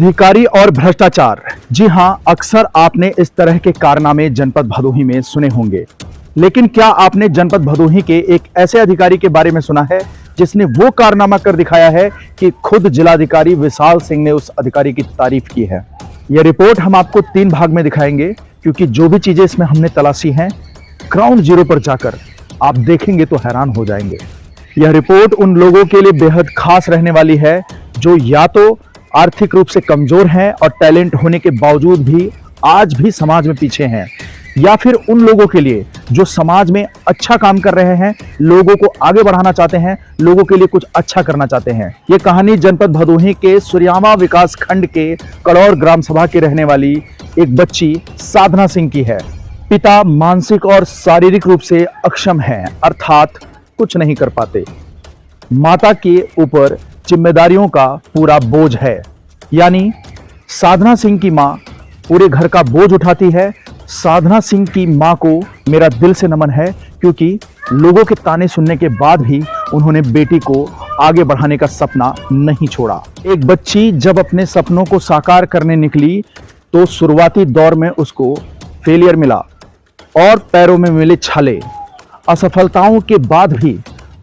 अधिकारी और भ्रष्टाचार। जी हां, अक्सर आपने इस तरह के कारनामे जनपद भदोही में सुने होंगे, लेकिन क्या आपने जनपद भदोही के एक ऐसे अधिकारी के बारे में सुना है जिसने वो कारनामा कर दिखाया है कि खुद जिलाधिकारी विशाल सिंह ने उस अधिकारी की तारीफ की है। यह रिपोर्ट हम आपको 3 भाग में दिखाएंगे, क्योंकि जो भी चीजें इसमें हमने तलाशी हैं, ग्राउंड जीरो पर जाकर आप देखेंगे तो हैरान हो जाएंगे। यह रिपोर्ट उन लोगों के लिए बेहद खास रहने वाली है जो या तो आर्थिक रूप से कमजोर हैं और टैलेंट होने के बावजूद भी आज भी समाज में पीछे हैं, या फिर उन लोगों के लिए जो समाज में अच्छा काम कर रहे हैं, लोगों को आगे बढ़ाना चाहते हैं, लोगों के लिए कुछ अच्छा करना चाहते हैं। ये कहानी जनपद भदोही के सूर्यामा विकास खंड के कड़ौर ग्राम सभा की रहने वाली एक बच्ची साधना सिंह की है। पिता मानसिक और शारीरिक रूप से अक्षम हैं, अर्थात कुछ नहीं कर पाते। माता के ऊपर जिम्मेदारियों का पूरा बोझ है, यानी साधना सिंह की मां पूरे घर का बोझ उठाती है। साधना सिंह की मां को मेरा दिल से नमन है, क्योंकि लोगों के ताने सुनने के बाद भी उन्होंने बेटी को आगे बढ़ाने का सपना नहीं छोड़ा। एक बच्ची जब अपने सपनों को साकार करने निकली तो शुरुआती दौर में उसको फेलियर मिला और पैरों में मिले छाले। असफलताओं के बाद भी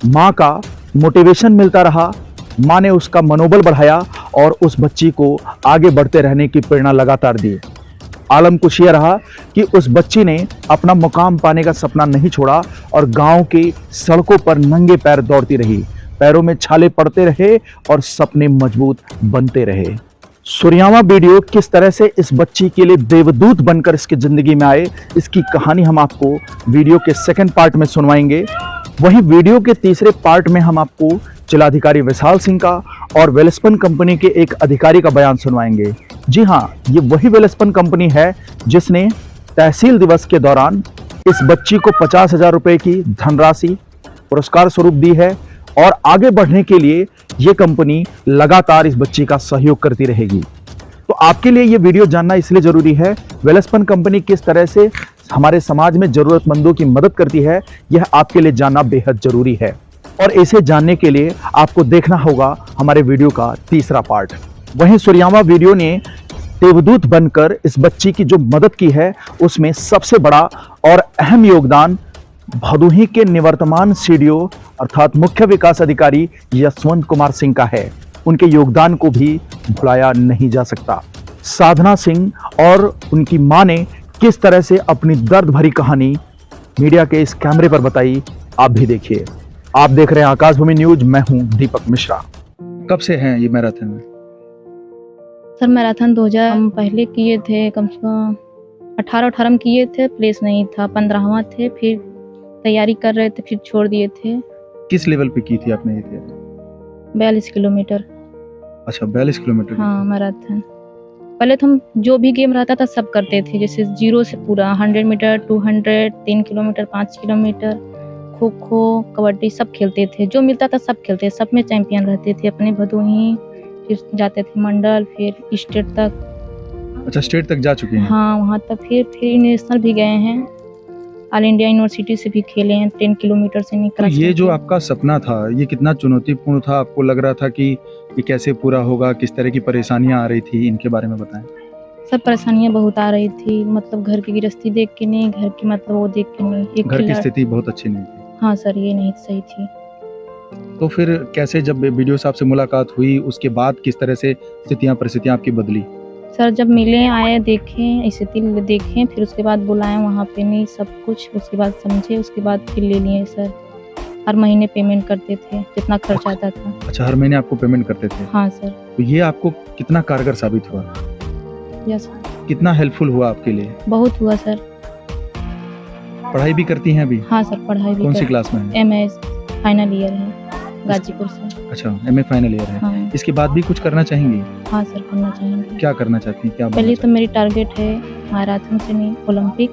मां का मोटिवेशन मिलता रहा। मां ने उसका मनोबल बढ़ाया और उस बच्ची को आगे बढ़ते रहने की प्रेरणा लगातार दी। आलम कुछ यह रहा कि उस बच्ची ने अपना मुकाम पाने का सपना नहीं छोड़ा और गांव की सड़कों पर नंगे पैर दौड़ती रही। पैरों में छाले पड़ते रहे और सपने मजबूत बनते रहे। सूर्यामा वीडियो किस तरह से इस बच्ची के लिए देवदूत बनकर इसकी जिंदगी में आए, इसकी कहानी हम आपको वीडियो के सेकंड पार्ट में सुनवाएंगे। वहीं वीडियो के तीसरे पार्ट में हम आपको जिलाधिकारी विशाल सिंह का और वेलस्पन कंपनी के एक अधिकारी का बयान सुनवाएंगे। जी हां, ये वही वेलस्पन कंपनी है जिसने तहसील दिवस के दौरान इस बच्ची को 50,000 रुपए की धनराशि पुरस्कार स्वरूप दी है और आगे बढ़ने के लिए ये कंपनी लगातार इस बच्ची का सहयोग करती रहेगी। तो आपके लिए ये वीडियो जानना इसलिए जरूरी है, वेलस्पन कंपनी किस तरह से हमारे समाज में जरूरतमंदों की मदद करती है, यह आपके लिए जानना बेहद जरूरी है। और इसे जानने के लिए आपको देखना होगा हमारे वीडियो का तीसरा पार्ट। वहीं सूर्यामा वीडियो ने देवदूत बनकर इस बच्ची की जो मदद की है, उसमें सबसे बड़ा और अहम योगदान भदोही के निवर्तमान सीडीओ अर्थात मुख्य विकास अधिकारी यशवंत कुमार सिंह का है। उनके योगदान को भी भुलाया नहीं जा सकता। साधना सिंह और उनकी मां ने किस तरह से अपनी दर्द भरी कहानी मीडिया के इस कैमरे पर बताई, आप भी देखिए। आप देख रहे हैं आकाशभूमि न्यूज, मैं हूं दीपक मिश्रा। कब से हैं ये मैराथन में? सर मैराथन 2000 हम पहले किए थे, कम से कम 18 में किए थे, प्लेस नहीं था। 15वां थे, फिर तैयारी कर रहे थे, फिर छोड़ दिए थे। किस लेवल पे की थी आपने ये तैयारी? 42 किलोमीटर। अच्छा, 42 किलोमीटर। हाँ, मैराथन। पहले तो हम जो भी गेम रहता था सब करते थे, जैसे 0 से पूरा 100 metre, 200, 3 kilometre, 5 kilometre, kho kho, kabaddi सब खेलते थे। जो मिलता था सब खेलते, सब में चैंपियन रहते थे। अपने भदोही फिर जाते थे मंडल, फिर स्टेट तक। अच्छा, स्टेट तक जा चुके हैं? हाँ, वहाँ तक। फिर नेशनल भी गए हैं, ऑल इंडिया यूनिवर्सिटी से भी खेले हैं, 10 किलोमीटर से निकला। तो ये जो आपका सपना था, ये कितना चुनौतीपूर्ण था? आपको लग रहा था कि ये कैसे पूरा होगा? किस तरह की परेशानियां आ रही थी, इनके बारे में बताएं। सब परेशानियां बहुत आ रही थी, मतलब घर की गृहस्थी देख के नहीं, घर की मतलब वो देख के नहीं। घर की स्थिति बहुत अच्छी नहीं थी। हाँ सर, ये नहीं सही थी। तो फिर कैसे, जब वीडियो साहब से मुलाकात हुई, उसके बाद किस तरह से परिस्थितियां आपकी बदली? सर जब मिले, आए, देखें, स्थिति देखें, फिर उसके बाद बुलाएं वहाँ पे, नहीं सब कुछ, उसके बाद समझे, उसके बाद फिर ले लिए सर। हर महीने पेमेंट करते थे जितना खर्च आता था। अच्छा, हर महीने आपको पेमेंट करते थे? हाँ सर। तो ये आपको कितना कारगर साबित हुआ? Yes sir. कितना हेल्पफुल हुआ आपके लिए? बहुत हुआ सर। पढ़ाई भी करती हैं अभी? हाँ सर, पढ़ाई भी। कौन सी क्लास में है? MS फाइनल ईयर है, गाजीपुर से। अच्छा, MA फाइनल ईयर है। हाँ। इसके बाद भी कुछ करना चाहेंगी? हाँ सर, करना चाहेंगे। क्या करना चाहती हैं? क्या पहले तो मेरी टारगेट है मैराथन से नहीं, ओलंपिक।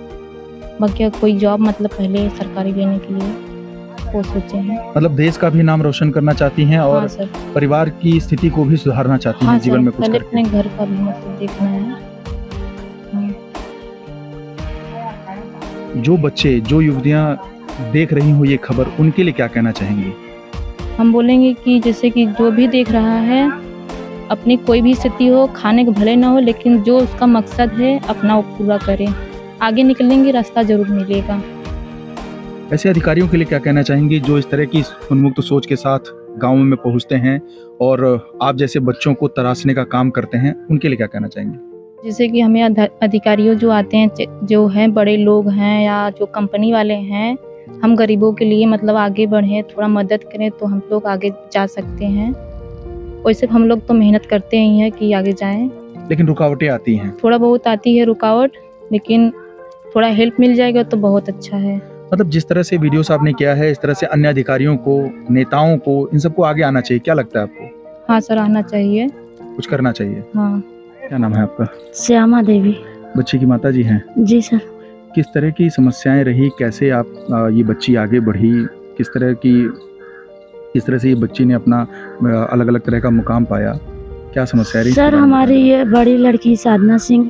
बाकी कोई जॉब, मतलब पहले सरकारी लेने के लिए वो सोचे हैं। मतलब देश का भी नाम रोशन करना चाहती हैं और हाँ सर। परिवार की स्थिति को भी सुधारना चाहती हैं। हाँ जीवन में कुछ पहले करके। अपने घर का भी मतलब देखना है। हाँ। जो बच्चे, जो युवतियां देख रही हो ये खबर, उनके लिए क्या कहना चाहेंगे? हम बोलेंगे कि जैसे कि जो भी देख रहा है अपनी कोई भी स्थिति हो, खाने को भले ना हो, लेकिन जो उसका मकसद है अपना वो पूरा करे। आगे निकलेंगे, रास्ता ज़रूर मिलेगा। ऐसे अधिकारियों के लिए क्या कहना चाहेंगी जो इस तरह की उन्मुक्त सोच के साथ गाँव में पहुँचते हैं और आप जैसे बच्चों को तराशने का काम करते हैं, उनके लिए क्या कहना चाहेंगे? जैसे कि हमें अधिकारियों जो आते हैं, जो हैं बड़े लोग हैं या जो कंपनी वाले हैं, हम गरीबों के लिए मतलब आगे बढ़ें, थोड़ा मदद करें तो हम लोग आगे जा सकते हैं। वैसे हम लोग तो मेहनत करते ही हैं कि आगे जाएँ। लेकिन रुकावटें आती हैं। थोड़ा बहुत आती है रुकावट, लेकिन थोड़ा हेल्प मिल जाएगा तो बहुत अच्छा है। मतलब जिस तरह से वीडियोस आपने किया है, इस तरह से अन्य अधिकारियों को, नेताओं को, इन सबको आगे आना चाहिए। क्या लगता है आपको? हाँ सर, आना चाहिए। कुछ करना चाहिए। हाँ। क्या नाम है आपका? श्यामा देवी। बच्ची की माता जी हैं। जी सर। किस तरह की समस्याएं रही, कैसे आप ये बच्ची आगे बढ़ी, किस तरह से ये बच्ची ने अपना अलग अलग तरह का मुकाम पाया, क्या समस्या रही? सर हमारी ये बड़ी लड़की साधना सिंह,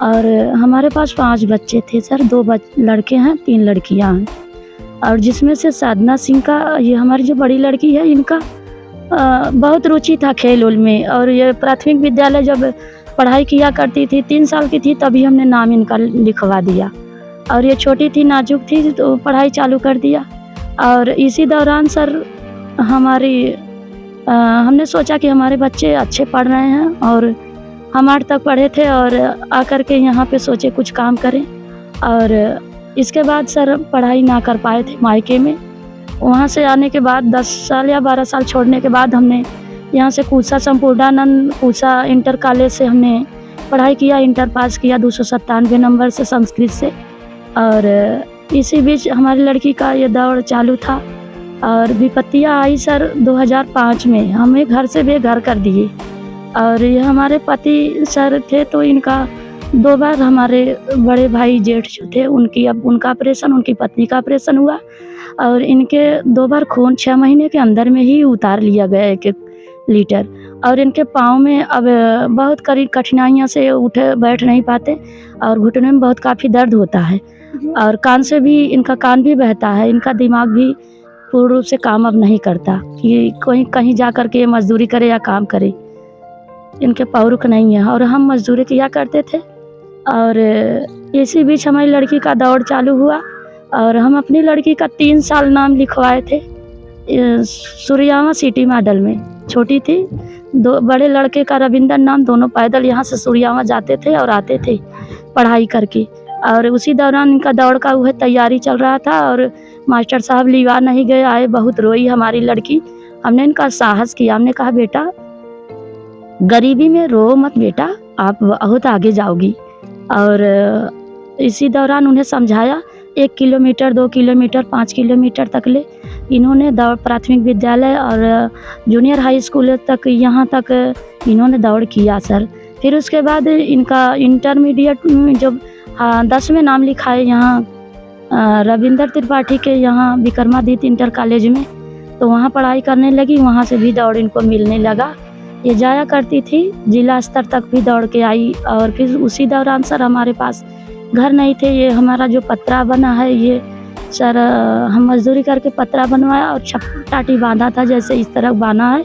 और हमारे पास 5 बच्चे थे सर। 2 लड़के हैं, 3 लड़कियां हैं। और जिसमें से साधना सिंह का, ये हमारी जो बड़ी लड़की है, इनका बहुत रुचि था खेल उल में। और ये प्राथमिक विद्यालय जब पढ़ाई किया करती थी, 3 साल की थी, तभी हमने नाम इनका लिखवा दिया। और ये छोटी थी, नाजुक थी, तो पढ़ाई चालू कर दिया। और इसी दौरान सर हमने सोचा कि हमारे बच्चे अच्छे पढ़ रहे हैं और हम 8 तक पढ़े थे, और आकर के यहाँ पे सोचे कुछ काम करें। और इसके बाद सर पढ़ाई ना कर पाए थे मायके में। वहाँ से आने के बाद 10 साल या 12 साल छोड़ने के बाद हमने यहाँ से कूसा संपूर्णानंद कूसा इंटर कॉलेज से हमने पढ़ाई किया, इंटर पास किया 297 नंबर से संस्कृत से। और इसी बीच हमारी लड़की का ये दौड़ चालू था और विपत्तियाँ आई सर 2005 में। हमें घर से बेघर कर दिए। और ये हमारे पति सर थे, तो इनका 2 बार, हमारे बड़े भाई जेठ जो थे उनका ऑपरेशन, उनकी पत्नी का ऑपरेशन हुआ। और इनके 2 बार खून 6 महीने के अंदर में ही उतार लिया गया 1-1 लीटर। और इनके पाँव में अब बहुत कठिनाइयों से उठे बैठ नहीं पाते, और घुटने में बहुत काफ़ी दर्द होता है। और कान से भी, इनका कान भी बहता है, इनका दिमाग भी पूर्ण रूप से काम अब नहीं करता कि कोई कहीं जा कर के मजदूरी करे या काम करे। इनके पौरुख नहीं है। और हम मजदूरी किया करते थे। और इसी बीच हमारी लड़की का दौड़ चालू हुआ, और हम अपनी लड़की का 3 साल नाम लिखवाए थे सूर्यावा सिटी मॉडल में। छोटी थी, 2 बड़े लड़के का रविंदर नाम, दोनों पैदल यहाँ से सूर्यावा जाते थे और आते थे पढ़ाई करके। और उसी दौरान इनका दौड़ का वह तैयारी चल रहा था, और मास्टर साहब लिवा नहीं गए, आए, बहुत रोई हमारी लड़की। हमने इनका साहस किया, हमने कहा बेटा गरीबी में रो मत बेटा, आप बहुत आगे जाओगी। और इसी दौरान उन्हें समझाया, 1 किलोमीटर, 2 किलोमीटर, 5 किलोमीटर तक ले इन्होंने दौड़, प्राथमिक विद्यालय और जूनियर हाई स्कूल तक, यहाँ तक इन्होंने दौड़ किया सर। फिर उसके बाद इनका इंटरमीडिएट में जब 10 में नाम लिखाए यहाँ रविंद्र त्रिपाठी के यहाँ विक्रमादित्य इंटर कॉलेज में, तो वहाँ पढ़ाई करने लगी। वहाँ से भी दौड़ इनको मिलने लगा। ये जाया करती थी, जिला स्तर तक भी दौड़ के आई। और फिर उसी दौरान सर हमारे पास घर नहीं थे। ये हमारा जो पतरा बना है, ये सर हम मजदूरी करके पतरा बनवाया और टाटी बांधा था, जैसे इस तरह बांधा है,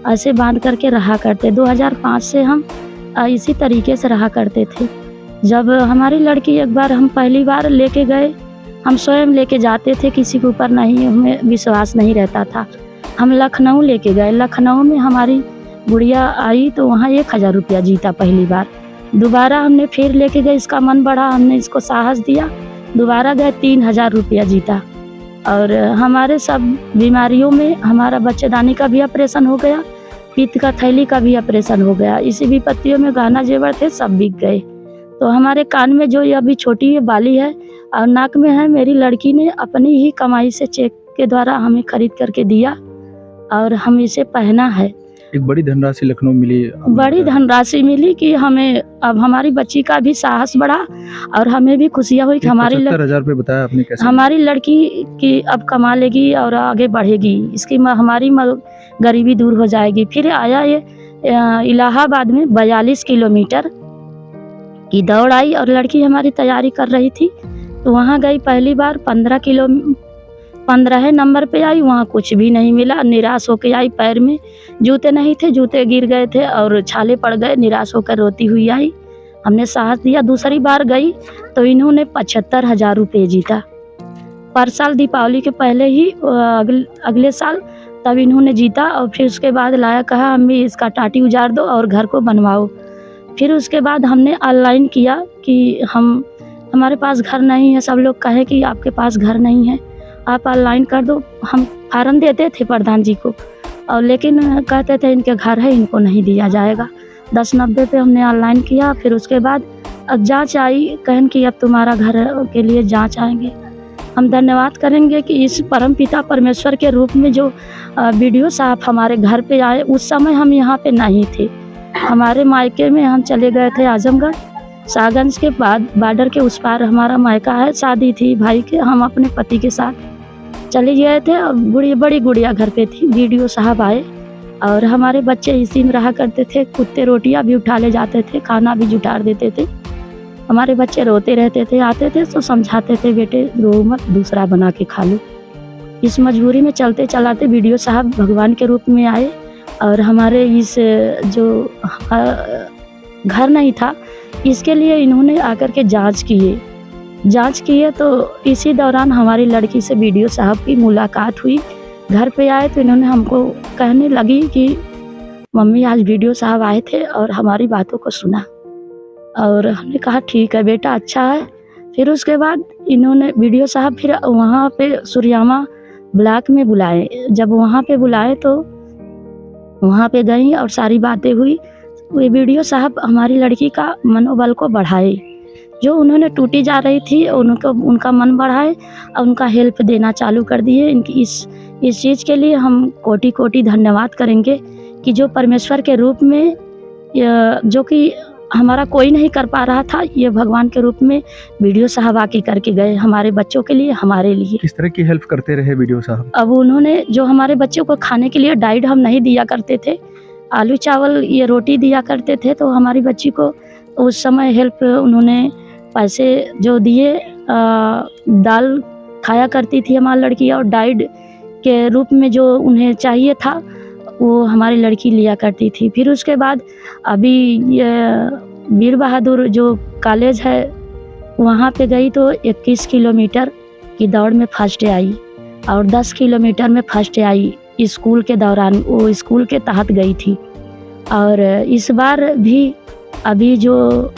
ऐसे बांध करके रहा करते। 2005 से हम इसी तरीके से रहा करते थे। जब हमारी लड़की एक बार, हम पहली बार लेके गए, हम स्वयं लेके जाते थे, किसी के ऊपर नहीं, हमें विश्वास नहीं रहता था। हम लखनऊ लेके गए। लखनऊ में हमारी गुड़िया आई तो वहाँ 1000 रुपया जीता पहली बार। दोबारा हमने फिर लेके गए, इसका मन बढ़ा, हमने इसको साहस दिया, दोबारा गए, 3000 रुपया जीता। और हमारे सब बीमारियों में हमारा बच्चेदानी का भी ऑपरेशन हो गया, पित्त का थैली का भी ऑपरेशन हो गया। इसी विपत्तियों में गहना जेवर थे, सब बिक गए। तो हमारे कान में जो ये अभी छोटी बाली है और नाक में है, मेरी लड़की ने अपनी ही कमाई से चेक के द्वारा हमें खरीद करके दिया और हम इसे पहना है। एक बड़ी धनराशि लखनऊ मिली। बड़ी धनराशि मिली कि हमें अब हमारी बच्ची का भी साहस बढ़ा और हमें भी खुशियाँ हुई कि हमारी 75,000 रुपये बताया आपने, कैसे? हमारी लड़की की अब कमा लेगी और आगे बढ़ेगी, इसकी हमारी गरीबी दूर हो जाएगी। फिर आया ये इलाहाबाद में 42 किलोमीटर की दौड़ आई और लड़की हमारी तैयारी कर रही थी, तो वहाँ गई पहली बार। 15 नंबर पे आई, वहाँ कुछ भी नहीं मिला। निराश होकर आई, पैर में जूते नहीं थे, जूते गिर गए थे और छाले पड़ गए। निराश होकर रोती हुई आई। हमने साहस दिया, दूसरी बार गई तो इन्होंने 75,000 रुपये जीता। पर साल दीपावली के पहले ही अगले साल तब इन्होंने जीता। और फिर उसके बाद लाया, कहा अम्मी इसका टाटी उजाड़ दो और घर को बनवाओ। फिर उसके बाद हमने ऑनलाइन किया कि हमारे पास घर नहीं है। सब लोग कहे कि आपके पास घर नहीं है, आप ऑनलाइन कर दो। हम फार्म देते थे प्रधान जी को, और लेकिन कहते थे इनके घर है, इनको नहीं दिया जाएगा। 1090 पे हमने ऑनलाइन किया। फिर उसके बाद अब जांच आई, कहन कि अब तुम्हारा घर के लिए जांच आएंगे। हम धन्यवाद करेंगे कि इस परम पिता परमेश्वर के रूप में जो वीडियो साहब हमारे घर पे आए। उस समय हम यहाँ पे नहीं थे, हमारे मायके में हम चले गए थे आजमगढ़। शाहगंज के बाद बॉर्डर के उस पार हमारा मायका है, शादी थी भाई के। हम अपने पति के साथ चले गए थे और बड़ी गुड़िया घर पे थी। वीडियो साहब आए और हमारे बच्चे इसी में रहा करते थे। कुत्ते रोटियां भी उठा ले जाते थे, खाना भी जुटार देते थे। हमारे बच्चे रोते रहते थे, आते थे तो समझाते थे, बेटे रो मत, दूसरा बना के खा लो। इस मजबूरी में चलते चलाते वीडियो साहब भगवान के रूप में आए और हमारे इस जो घर नहीं था, इसके लिए इन्होंने आकर के जांच किए। तो इसी दौरान हमारी लड़की से वीडियो साहब की मुलाकात हुई। घर पे आए तो इन्होंने हमको कहने लगी कि मम्मी आज वीडियो साहब आए थे और हमारी बातों को सुना। और हमने कहा ठीक है बेटा, अच्छा है। फिर उसके बाद इन्होंने वीडियो साहब फिर वहाँ पे सूर्यामा ब्लॉक में बुलाए। जब वहाँ पे बुलाए तो वहाँ पे गई और सारी बातें हुई। वे वीडियो साहब हमारी लड़की का मनोबल को बढ़ाए, जो उन्होंने टूटी जा रही थी उनका मन बढ़ाए और उनका हेल्प देना चालू कर दिए। इनकी इस चीज़ के लिए हम कोटि धन्यवाद करेंगे कि जो परमेश्वर के रूप में जो कि हमारा कोई नहीं कर पा रहा था, ये भगवान के रूप में वीडियो साहब आके करके गए हमारे बच्चों के लिए, हमारे लिए। किस तरह की हेल्प करते रहे वीडियो साहब? अब उन्होंने जो हमारे बच्चों को खाने के लिए डाइट हम नहीं दिया करते थे, आलू चावल ये रोटी दिया करते थे, तो हमारी बच्ची को उस समय हेल्प उन्होंने पैसे जो दिए। दाल खाया करती थी हमारी लड़की और डाइट के रूप में जो उन्हें चाहिए था वो हमारी लड़की लिया करती थी। फिर उसके बाद अभी ये वीर बहादुर जो कॉलेज है वहाँ पे गई तो 21 किलोमीटर की दौड़ में फर्स्ट आई और 10 किलोमीटर में फर्स्ट आई स्कूल के दौरान, वो स्कूल के तहत गई थी। और इस बार भी अभी जो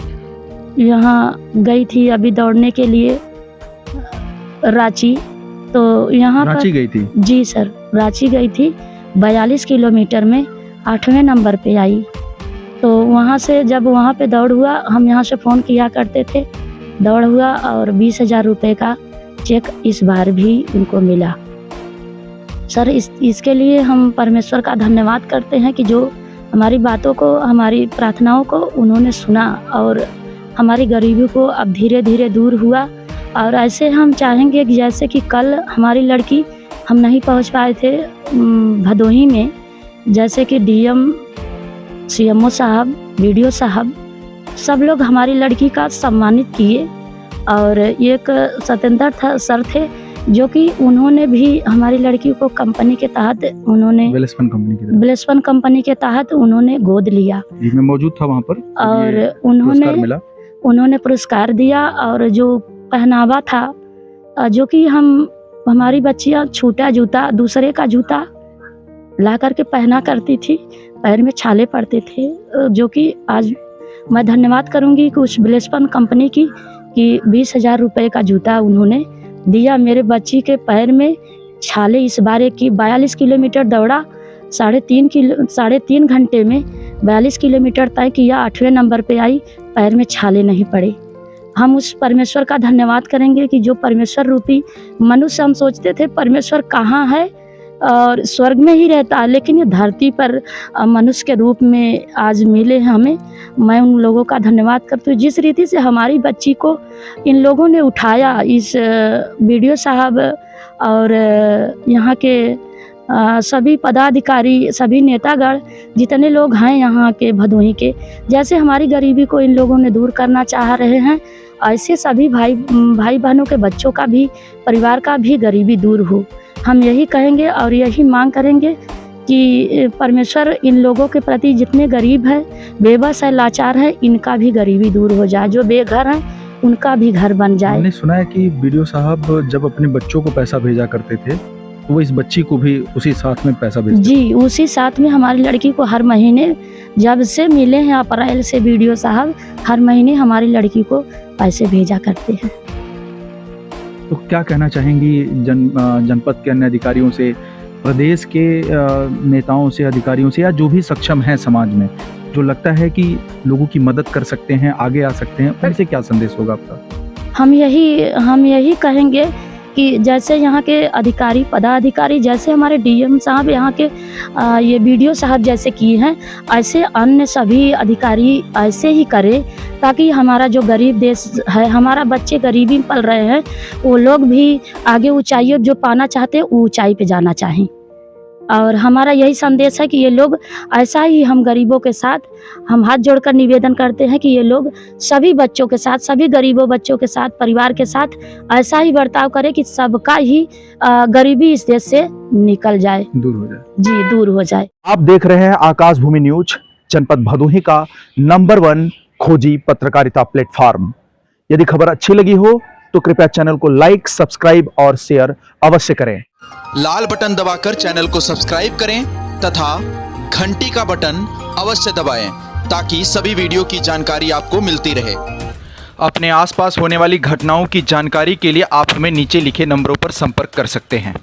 यहाँ गई थी अभी दौड़ने के लिए रांची, तो यहाँ रांची गई थी? जी सर, रांची गई थी। 42 किलोमीटर में 8वें नंबर पे आई। तो वहाँ से जब वहाँ पे दौड़ हुआ, हम यहाँ से फ़ोन किया करते थे, दौड़ हुआ और 20,000 रुपये का चेक इस बार भी उनको मिला। सर इसके लिए हम परमेश्वर का धन्यवाद करते हैं कि जो हमारी बातों को, हमारी प्रार्थनाओं को उन्होंने सुना और हमारी गरीबी को अब धीरे धीरे दूर हुआ। और ऐसे हम चाहेंगे कि जैसे कि कल हमारी लड़की हम नहीं पहुंच पाए थे भदोही में, जैसे कि डीएम, सीएमओ साहब, वीडियो साहब, सब लोग हमारी लड़की का सम्मानित किए। और एक सत्येंद्र सर थे जो कि उन्होंने भी हमारी लड़की को कंपनी के तहत उन्होंने वेलस्पन कंपनी के तहत उन्होंने गोद लिया। मैं मौजूद था वहाँ पर और उन्होंने पुरस्कार दिया। और जो पहनावा था जो कि हमारी बच्चियां छूटा जूता, दूसरे का जूता ला करके पहना करती थी, पैर में छाले पड़ते थे, जो कि आज मैं धन्यवाद करूंगी कि उस वेलस्पन कंपनी की कि 20,000 रुपये का जूता उन्होंने दिया। मेरे बच्ची के पैर में छाले इस बार की 42 किलोमीटर दौड़ा, 3.5 घंटे में 42 किलोमीटर तय किया, 8वें नंबर पे आई, पैर में छाले नहीं पड़े। हम उस परमेश्वर का धन्यवाद करेंगे कि जो परमेश्वर रूपी मनुष्य, हम सोचते थे परमेश्वर कहाँ है और स्वर्ग में ही रहता है, लेकिन ये धरती पर मनुष्य के रूप में आज मिले हमें। मैं उन लोगों का धन्यवाद करती हूँ जिस रीति से हमारी बच्ची को इन लोगों ने उठाया। इस वीडियो साहब और यहाँ के सभी पदाधिकारी, सभी नेतागण, जितने लोग हैं यहाँ के भदोही के, जैसे हमारी गरीबी को इन लोगों ने दूर करना चाह रहे हैं ऐसे सभी भाई बहनों के बच्चों का भी, परिवार का भी गरीबी दूर हो। हम यही कहेंगे और यही मांग करेंगे कि परमेश्वर इन लोगों के प्रति जितने गरीब हैं, बेबस है, लाचार है, इनका भी गरीबी दूर हो जाए। जो बेघर हैं उनका भी घर बन जाए। हमने सुना है कि बीडीओ साहब जब अपने बच्चों को पैसा भेजा करते थे तो वो इस बच्ची को भी उसी साथ में पैसा भेजते थे। जी, उसी साथ में हमारी लड़की को हर महीने, जब से मिले हैं अप्रैल से बीडीओ साहब, हर महीने हमारी लड़की को पैसे भेजा करते हैं। तो क्या कहना चाहेंगी जनपद के अन्य अधिकारियों से, प्रदेश के नेताओं से, अधिकारियों से, या जो भी सक्षम हैं समाज में, जो लगता है कि लोगों की मदद कर सकते हैं, आगे आ सकते हैं, उनसे क्या संदेश होगा आपका? हम यही कहेंगे कि जैसे यहाँ के अधिकारी, पदाधिकारी, जैसे हमारे डीएम साहब यहाँ के ये बीडीओ साहब जैसे किए हैं, ऐसे अन्य सभी अधिकारी ऐसे ही करें, ताकि हमारा जो गरीब देश है, हमारा बच्चे गरीबी में पल रहे हैं, वो लोग भी आगे ऊंचाइयों जो पाना चाहते हैं, ऊंचाई पे जाना चाहें। और हमारा यही संदेश है कि ये लोग ऐसा ही, हम गरीबों के साथ हम हाथ जोड़कर निवेदन करते हैं कि ये लोग सभी बच्चों के साथ, सभी गरीबों बच्चों के साथ, परिवार के साथ ऐसा ही बर्ताव करें कि सबका ही गरीबी इस देश से निकल जाए, दूर हो जाए। जी, दूर हो जाए। आप देख रहे हैं आकाश भूमि न्यूज, जनपद भदोही का नंबर 1 खोजी पत्रकारिता प्लेटफॉर्म। यदि खबर अच्छी लगी हो तो कृपया चैनल को लाइक, सब्सक्राइब और शेयर अवश्य करें। लाल बटन दबाकर चैनल को सब्सक्राइब करें तथा घंटी का बटन अवश्य दबाएं ताकि सभी वीडियो की जानकारी आपको मिलती रहे। अपने आसपास होने वाली घटनाओं की जानकारी के लिए आप हमें नीचे लिखे नंबरों पर संपर्क कर सकते हैं।